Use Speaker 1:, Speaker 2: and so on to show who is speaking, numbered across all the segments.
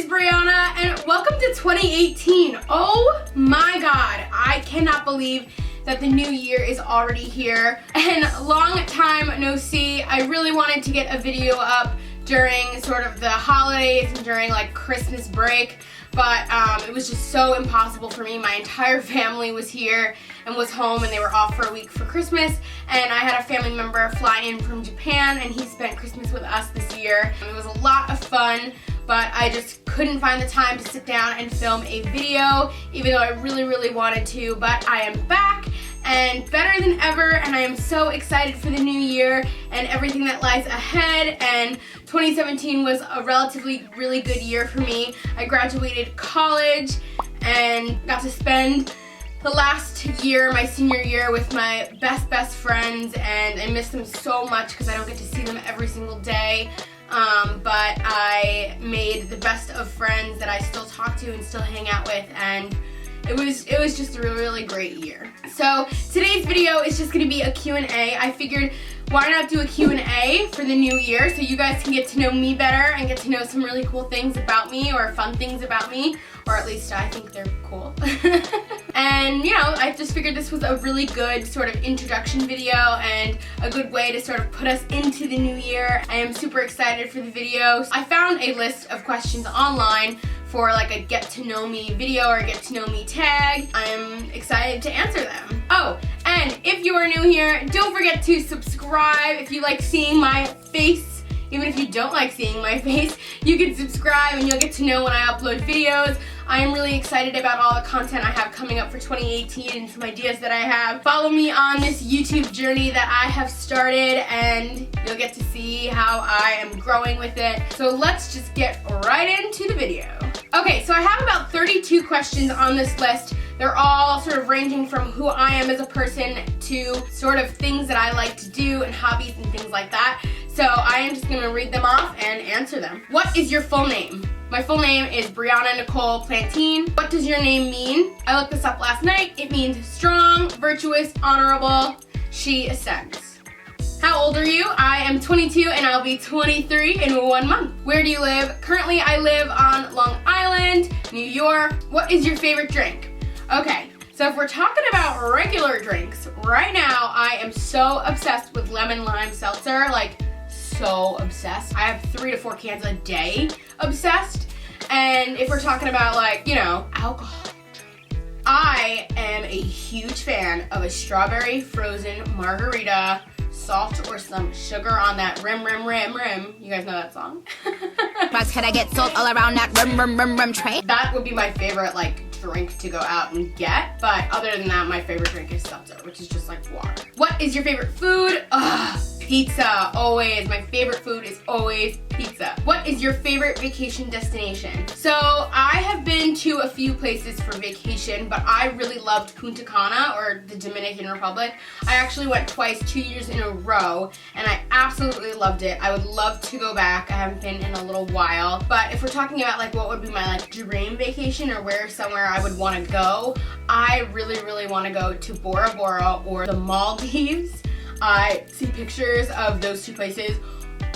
Speaker 1: Brianna and welcome to 2018. Oh my god, I cannot believe that the new year is already here. And long time no see. I really wanted to get a video up during sort of the holidays and during like Christmas break, but it was just so impossible for me. My entire family was here and was home, and they were off for a week for Christmas, and I had a family member fly in from Japan, and he spent Christmas with us this year. It was a lot of fun, but I just couldn't find the time to sit down and film a video, even though I really wanted to. But I am back and better than ever, and I am so excited for the new year and everything that lies ahead. And 2017 was a relatively really good year for me. I graduated college and got to spend the last year, my senior year, with my best friends, and I miss them so much because I don't get to see them every single day. But I made the best of friends that I still talk to and still hang out with, and it was just a really great year. So today's video is just gonna be a Q&A. I figured why not do a Q&A for the new year so you guys can get to know me better and get to know some really cool things about me, or fun things about me, or at least I think they're cool. And you know, I just figured this was a really good sort of introduction video and a good way to sort of put us into the new year. I am super excited for the video. I found a list of questions online for like a get to know me video or get to know me tag. I'm excited to answer them. Oh, and if you are new here, don't forget to subscribe if you like seeing my face. Even if you don't like seeing my face, you can subscribe and you'll get to know when I upload videos. I am really excited about all the content I have coming up for 2018 and some ideas that I have. Follow me on this YouTube journey that I have started, and you'll get to see how I am growing with it. So let's just get right into the video. Okay, so I have about 32 questions on this list. They're all sort of ranging from who I am as a person to sort of things that I like to do and hobbies and things like that. So I am just gonna read them off and answer them. What is your full name? My full name is Brianna Nicole Plantine. What does your name mean? I looked this up last night. It means strong, virtuous, honorable. She ascends. How old are you? I am 22 and I'll be 23 in 1 month. Where do you live? Currently I live on Long Island, New York. What is your favorite drink? Okay, so if we're talking about regular drinks, right now I am so obsessed with lemon lime seltzer, like so obsessed. I have 3 to 4 cans a day, obsessed. And if we're talking about like, you know, alcohol, I am a huge fan of a strawberry frozen margarita, salt or some sugar on that rim. You guys know that song?
Speaker 2: Can I get salt all around that rim tray?
Speaker 1: That would be my favorite like drink to go out and get, but other than that, my favorite drink is seltzer, which is just like water. What is your favorite food? Ugh, pizza, always. My favorite food is always pizza. What is your favorite vacation destination? So I have been to a few places for vacation, but I really loved Punta Cana, or the Dominican Republic. I actually went twice, 2 years in a row, and I absolutely loved it. I would love to go back. I haven't been in a little while, but if we're talking about like what would be my like dream vacation or where somewhere I would want to go, I really want to go to Bora Bora or the Maldives. I see pictures of those two places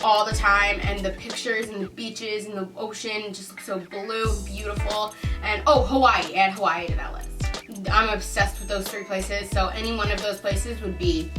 Speaker 1: all the time, and the pictures and the beaches and the ocean just look so blue and beautiful. And oh, Hawaii, add Hawaii to that list. I'm obsessed with those 3 places, so any one of those places would be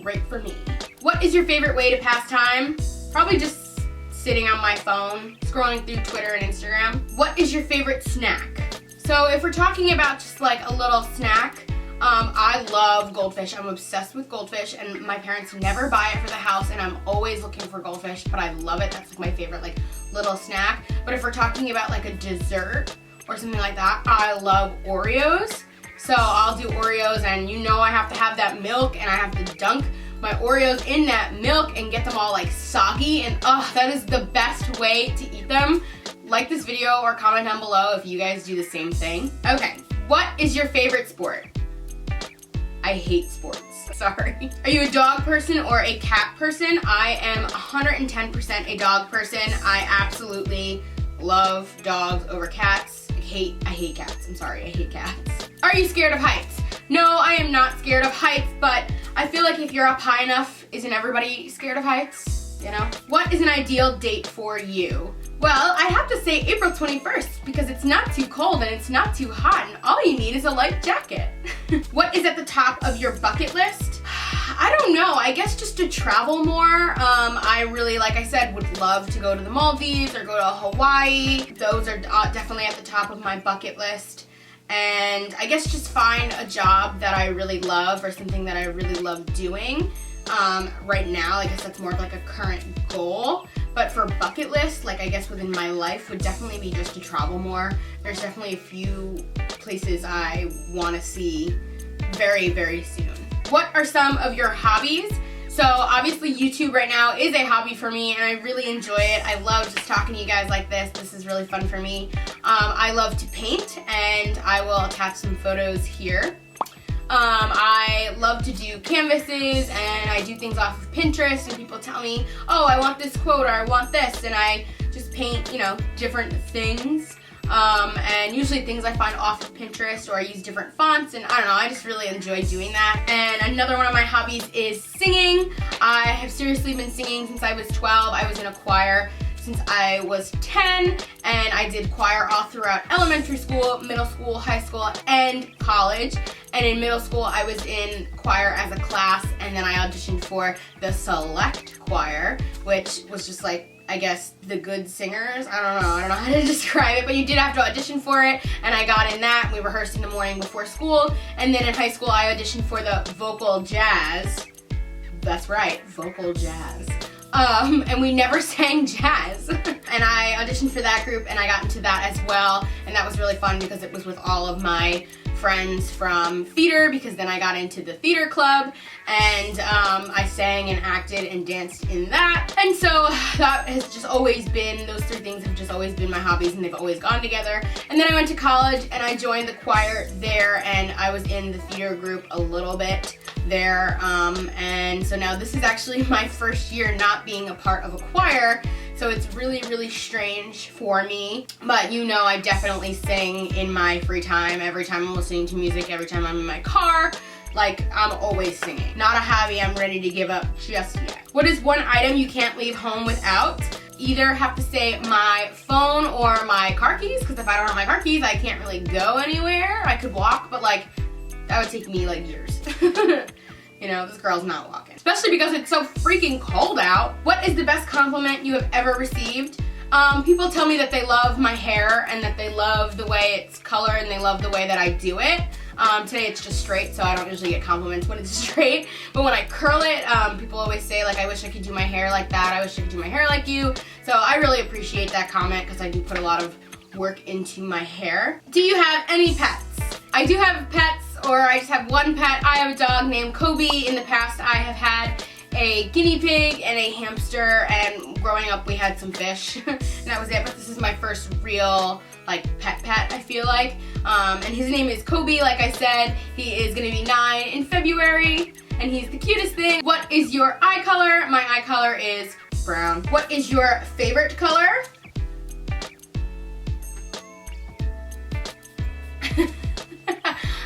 Speaker 1: great for me. What is your favorite way to pass time? Probably just sitting on my phone, scrolling through Twitter and Instagram. What is your favorite snack? So if we're talking about just like a little snack, I love goldfish. I'm obsessed with goldfish, and my parents never buy it for the house, and I'm always looking for goldfish, but I love it. That's like my favorite like little snack. But if we're talking about like a dessert or something like that, I love Oreos. So I'll do Oreos, and you know I have to have that milk, and I have to dunk my Oreos in that milk and get them all like soggy, and that is the best way to eat them. Like this video or comment down below if you guys do the same thing. Okay, what is your favorite sport? I hate sports, sorry. Are you a dog person or a cat person? I am 110% a dog person. I absolutely love dogs over cats. I hate cats, I'm sorry, I hate cats. Are you scared of heights? No, I am not scared of heights, but I feel like if you're up high enough, isn't everybody scared of heights? You know? What is an ideal date for you? Well, I have to say April 21st because it's not too cold and it's not too hot and all you need is a light jacket. What is at the top of your bucket list? I don't know, I guess just to travel more. I really, like I said, would love to go to the Maldives or go to Hawaii. Those are definitely at the top of my bucket list. And I guess just find a job that I really love or something that I really love doing. Right now, I guess that's more of like a current goal. But for bucket list, like I guess within my life would definitely be just to travel more. There's definitely a few places I want to see very, very soon. What are some of your hobbies? So obviously YouTube right now is a hobby for me and I really enjoy it. I love just talking to you guys like this. This is really fun for me. I love to paint and I will attach some photos here. I love to do canvases and I do things off of Pinterest and people tell me, oh, I want this quote or I want this, and I just paint, you know, different things. And usually things I find off of Pinterest, or I use different fonts, and I don't know, I just really enjoy doing that. And another one of my hobbies is singing. I have seriously been singing since I was 12. I was in a choir since I was 10, and I did choir all throughout elementary school, middle school, high school, and college. And in middle school, I was in choir as a class, and then I auditioned for the select choir, which was just like, I guess, the good singers. I don't know how to describe it, but you did have to audition for it, and I got in that. We rehearsed in the morning before school, and then in high school, I auditioned for the vocal jazz. That's right, vocal jazz. And we never sang jazz. And I auditioned for that group and I got into that as well. And that was really fun because it was with all of my friends from theater, because then I got into the theater club and I sang and acted and danced in that. And so that has just always been, those three things have just always been my hobbies and they've always gone together. And then I went to college and I joined the choir there and I was in the theater group a little bit there. And so now this is actually my first year not being a part of a choir. So it's really, really strange for me. But you know, I definitely sing in my free time. Every time I'm listening to music, every time I'm in my car, like I'm always singing. Not a hobby I'm ready to give up just yet. What is one item you can't leave home without? Either have to say my phone or my car keys, because if I don't have my car keys, I can't really go anywhere. I could walk, but like, that would take me like years. You know, this girl's not walking. Especially because it's so freaking cold out. What is the best compliment you have ever received? People tell me that they love my hair and that they love the way it's colored and they love the way that I do it. Today it's just straight, so I don't usually get compliments when it's straight. But when I curl it, people always say, like, I wish I could do my hair like that. I wish I could do my hair like you. So I really appreciate that comment because I do put a lot of work into my hair. Do you have any pets? I do have pets, or I just have one pet. I have a dog named Kobe. In the past, I have had a guinea pig and a hamster, and growing up we had some fish and that was it. But this is my first real like pet, I feel like. And his name is Kobe, like I said. He is gonna be 9 in February and he's the cutest thing. What is your eye color? My eye color is brown. What is your favorite color?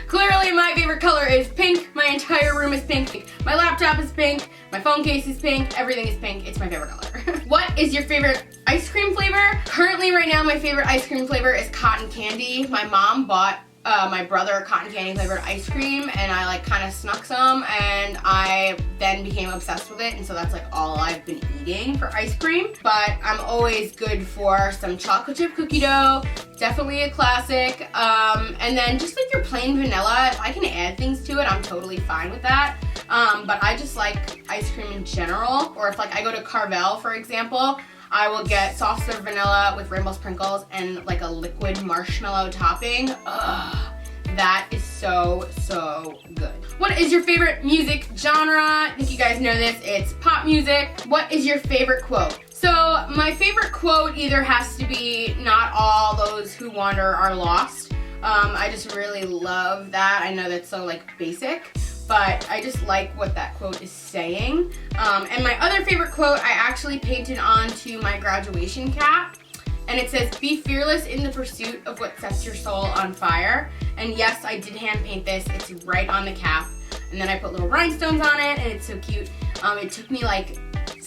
Speaker 1: Clearly my favorite color is pink. My entire room is pink. My laptop is pink. My phone case is pink. Everything is pink. It's my favorite color. What is your favorite ice cream flavor? Currently right now my favorite ice cream flavor is cotton candy. My mom bought my brother cotton candy flavored ice cream and I like kind of snuck some and I then became obsessed with it, and so that's like all I've been eating for ice cream. But I'm always good for some chocolate chip cookie dough, definitely a classic. And then just like your plain vanilla, if I can add things to it, I'm totally fine with that. But I just like ice cream in general, or if like I go to Carvel, for example, I will get soft serve vanilla with rainbow sprinkles and like a liquid marshmallow topping. Ugh, that is so, so good. What is your favorite music genre? I think you guys know this, it's pop music. What is your favorite quote? So my favorite quote either has to be, not all those who wander are lost. I just really love that. I know that's so like basic, but I just like what that quote is saying. And my other favorite quote I actually painted onto my graduation cap, and it says, "Be fearless in the pursuit of what sets your soul on fire." And yes, I did hand paint this. It's right on the cap, and then I put little rhinestones on it, and it's so cute. It took me like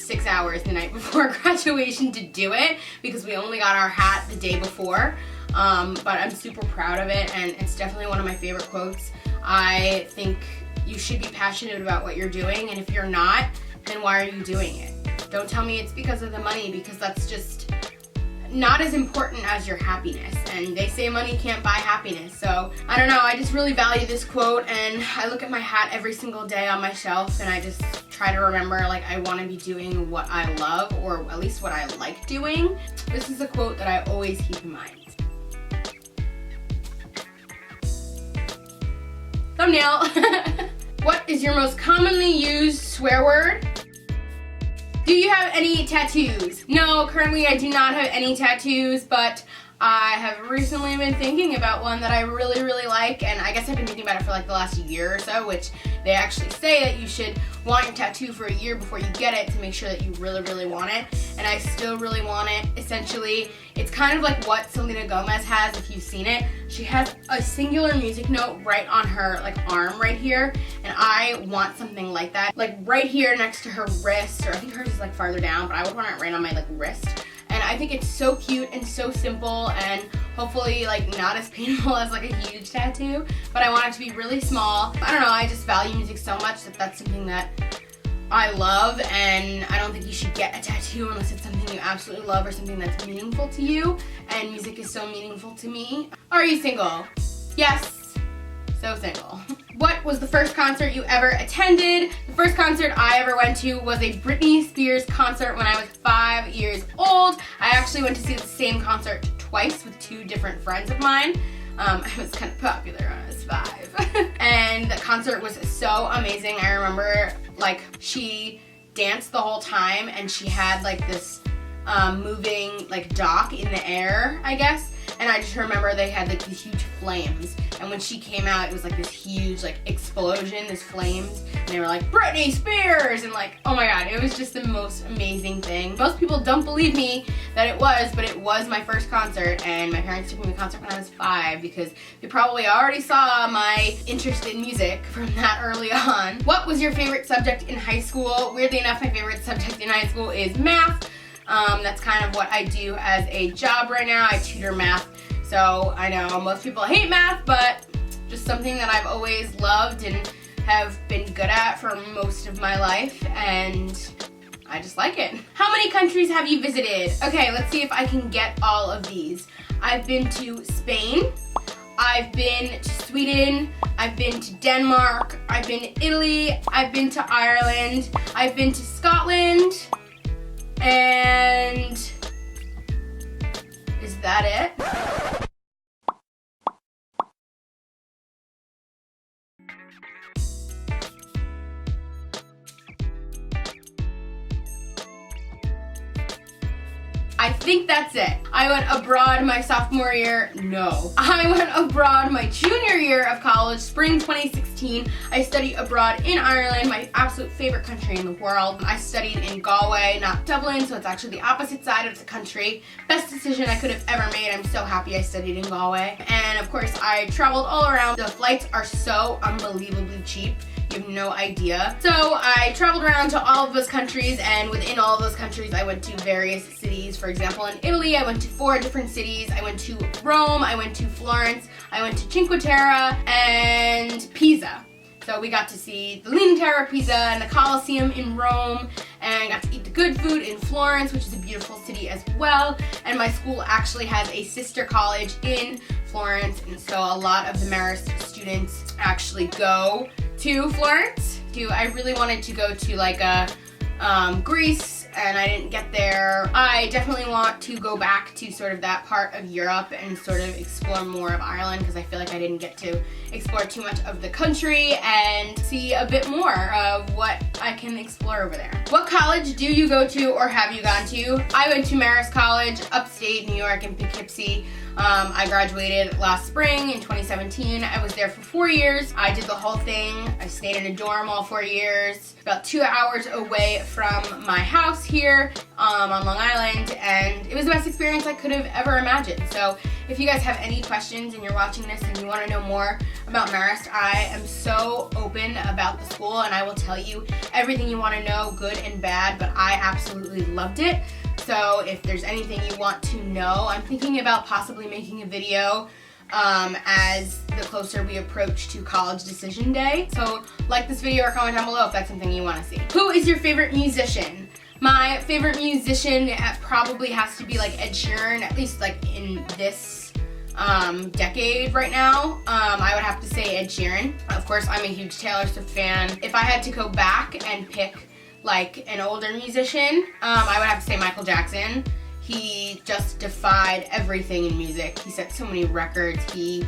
Speaker 1: 6 hours the night before graduation to do it because we only got our hat the day before. But I'm super proud of it, and it's definitely one of my favorite quotes. I think you should be passionate about what you're doing, and if you're not, then why are you doing it? Don't tell me it's because of the money, because that's just not as important as your happiness, and they say money can't buy happiness. So I don't know, I just really value this quote, and I look at my hat every single day on my shelf, and I just try to remember, like, I want to be doing what I love, or at least what I like doing. This is a quote that I always keep in mind. Thumbnail. What is your most commonly used swear word? Do you have any tattoos? No, currently I do not have any tattoos, but I have recently been thinking about one that I really, really like, and I guess I've been thinking about it for like the last year or so, which they actually say that you should want your tattoo for a year before you get it to make sure that you really, really want it, and I still really want it. Essentially, it's kind of like what Selena Gomez has, if you've seen it. She has a singular music note right on her like arm right here, and I want something like that, like right here next to her wrist, or I think hers is like farther down, but I would want it right on my like wrist. And I think it's so cute and so simple, and hopefully like not as painful as like a huge tattoo, but I want it to be really small. I don't know, I just value music so much that that's something that I love, and I don't think you should get a tattoo unless it's something you absolutely love or something that's meaningful to you, and music is so meaningful to me. Are you single? Yes, so single. What was the first concert you ever attended? The first concert I ever went to was a Britney Spears concert when I was 5 years old. I actually went to see the same concert twice with 2 different friends of mine. I was kind of popular when I was 5. And the concert was so amazing. I remember like she danced the whole time, and she had like this moving like dock in the air, I guess. And I just remember they had like these huge flames, and when she came out, it was like this huge like explosion, this flames, and they were like, Britney Spears, and like, oh my god, it was just the most amazing thing. Most people don't believe me that it was, but it was my first concert, and my parents took me to a concert when I was 5 because they probably already saw my interest in music from that early on. What was your favorite subject in high school? Weirdly enough, my favorite subject in high school is math. That's kind of what I do as a job right now. I tutor math, so I know most people hate math, but just something that I've always loved and have been good at for most of my life, and I just like it. How many countries have you visited? Okay, let's see if I can get all of these. I've been to Spain, I've been to Sweden, I've been to Denmark, I've been to Italy, I've been to Ireland, I've been to Scotland, and is that it? I think that's it. I went abroad my sophomore year. No. I went abroad my junior year of college, spring 2016. I studied abroad in Ireland, my absolute favorite country in the world. I studied in Galway, not Dublin, so it's actually the opposite side of the country. Best decision I could have ever made. I'm so happy I studied in Galway. And of course, I traveled all around. The flights are so unbelievably cheap. You have no idea. So I traveled around to all of those countries, and within all of those countries I went to various cities. For example, in Italy I went to 4 different cities. I went to Rome, I went to Florence, I went to Cinque Terre, and Pisa. So we got to see the Leaning Tower of Pisa and the Colosseum in Rome, and got to eat the good food in Florence, which is a beautiful city as well. And my school actually has a sister college in Florence, and so a lot of the Marist students actually go to Florence. I really wanted to go to like Greece, and I didn't get there. I definitely want to go back to sort of that part of Europe and sort of explore more of Ireland, because I feel like I didn't get to explore too much of the country and see a bit more of what I can explore over there. What college do you go to or have you gone to? I went to Marist College, upstate New York in Poughkeepsie. I graduated last spring in 2017. I was there for 4 years. I did the whole thing. I stayed in a dorm all 4 years, about 2 hours away from my house here on Long Island, and it was the best experience I could have ever imagined. So if you guys have any questions and you're watching this and you want to know more about Marist, I am so open about the school and I will tell you everything you want to know, good and bad, but I absolutely loved it. So if there's anything you want to know, I'm thinking about possibly making a video as the closer we approach to college decision day. So like this video or comment down below if that's something you want to see. Who is your favorite musician? My favorite musician probably has to be like Ed Sheeran, at least like in this decade right now. I would have to say Ed Sheeran. Of course, I'm a huge Taylor Swift fan. If I had to go back and pick like an older musician, I would have to say Michael Jackson. He just defied everything in music. He set so many records. He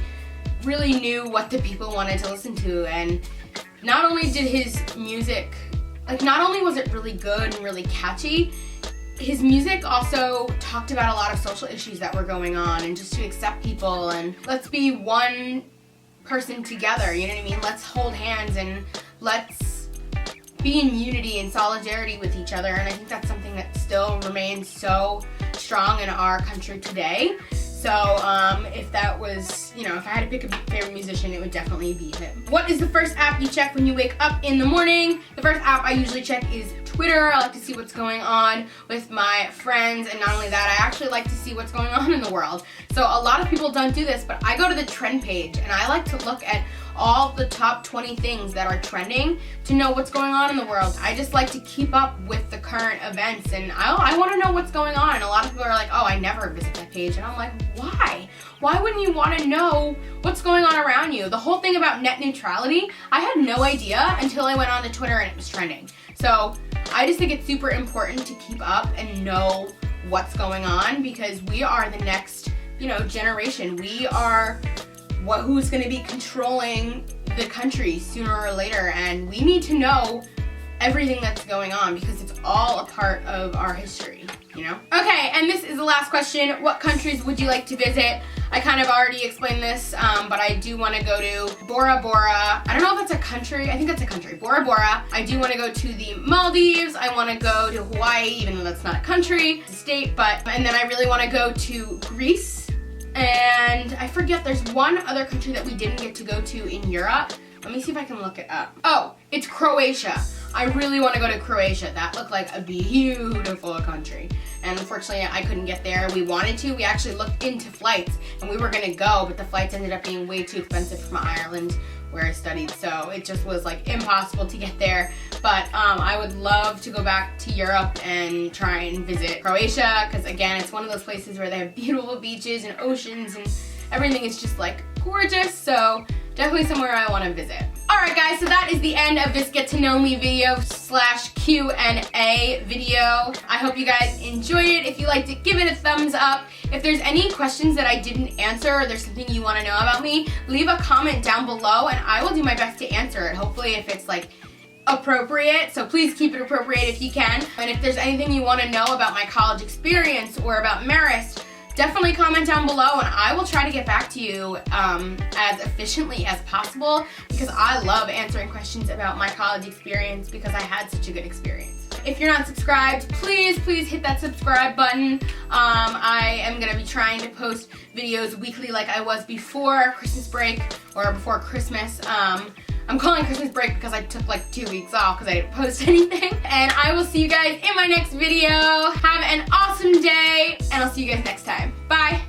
Speaker 1: really knew what the people wanted to listen to, and not only did his music, like not only was it really good and really catchy, his music also talked about a lot of social issues that were going on, and just to accept people and let's be one person together, you know what I mean? Let's hold hands and let's be in unity and solidarity with each other, and I think that's something that still remains so strong in our country today. So if that was, you know, if I had to pick a favorite musician, it would definitely be him. What is the first app you check when you wake up in the morning? The first app I usually check is Twitter. I like to see what's going on with my friends, and not only that, I actually like to see what's going on in the world. So a lot of people don't do this, but I go to the trend page and I like to look at all the top 20 things that are trending to know what's going on in the world. I just like to keep up with the current events, and I want to know what's going on. And a lot of people are like, oh, I never visit that page. And I'm like, why? Why wouldn't you want to know what's going on around you? The whole thing about net neutrality, I had no idea until I went on to Twitter and it was trending. So I just think it's super important to keep up and know what's going on, because we are the next, you know, generation. We are who's going to be controlling the country sooner or later, and we need to know everything that's going on because it's all a part of our history, you know? Okay, and this is the last question. What countries would you like to visit? I kind of already explained this, but I do want to go to Bora Bora. I don't know if that's a country. I think that's a country. Bora Bora. I do want to go to the Maldives. I want to go to Hawaii, even though that's not a country, it's a state, and then I really want to go to Greece. And I forget, there's one other country that we didn't get to go to in Europe. Let me see if I can look it up. Oh, it's Croatia. I really want to go to Croatia. That looked like a beautiful country. And unfortunately, I couldn't get there. We wanted to. We actually looked into flights, and we were going to go, but the flights ended up being way too expensive from Ireland, where I studied. So it just was like impossible to get there. But I would love to go back to Europe and try and visit Croatia, because again, it's one of those places where they have beautiful beaches and oceans, and everything is just like gorgeous. So definitely somewhere I want to visit. Alright guys, so that is the end of this get to know me video / Q&A video. I hope you guys enjoyed it. If you liked it, give it a thumbs up. If there's any questions that I didn't answer, or there's something you want to know about me, leave a comment down below and I will do my best to answer it. Hopefully if it's like appropriate, so please keep it appropriate if you can. And if there's anything you want to know about my college experience or about Marist, definitely comment down below and I will try to get back to you as efficiently as possible, because I love answering questions about my college experience because I had such a good experience. If you're not subscribed, please hit that subscribe button. I am going to be trying to post videos weekly like I was before Christmas break, or before Christmas. I'm calling Christmas break because I took like 2 weeks off because I didn't post anything. And I will see you guys in my next video. Have an awesome day, and I'll see you guys next time. Bye.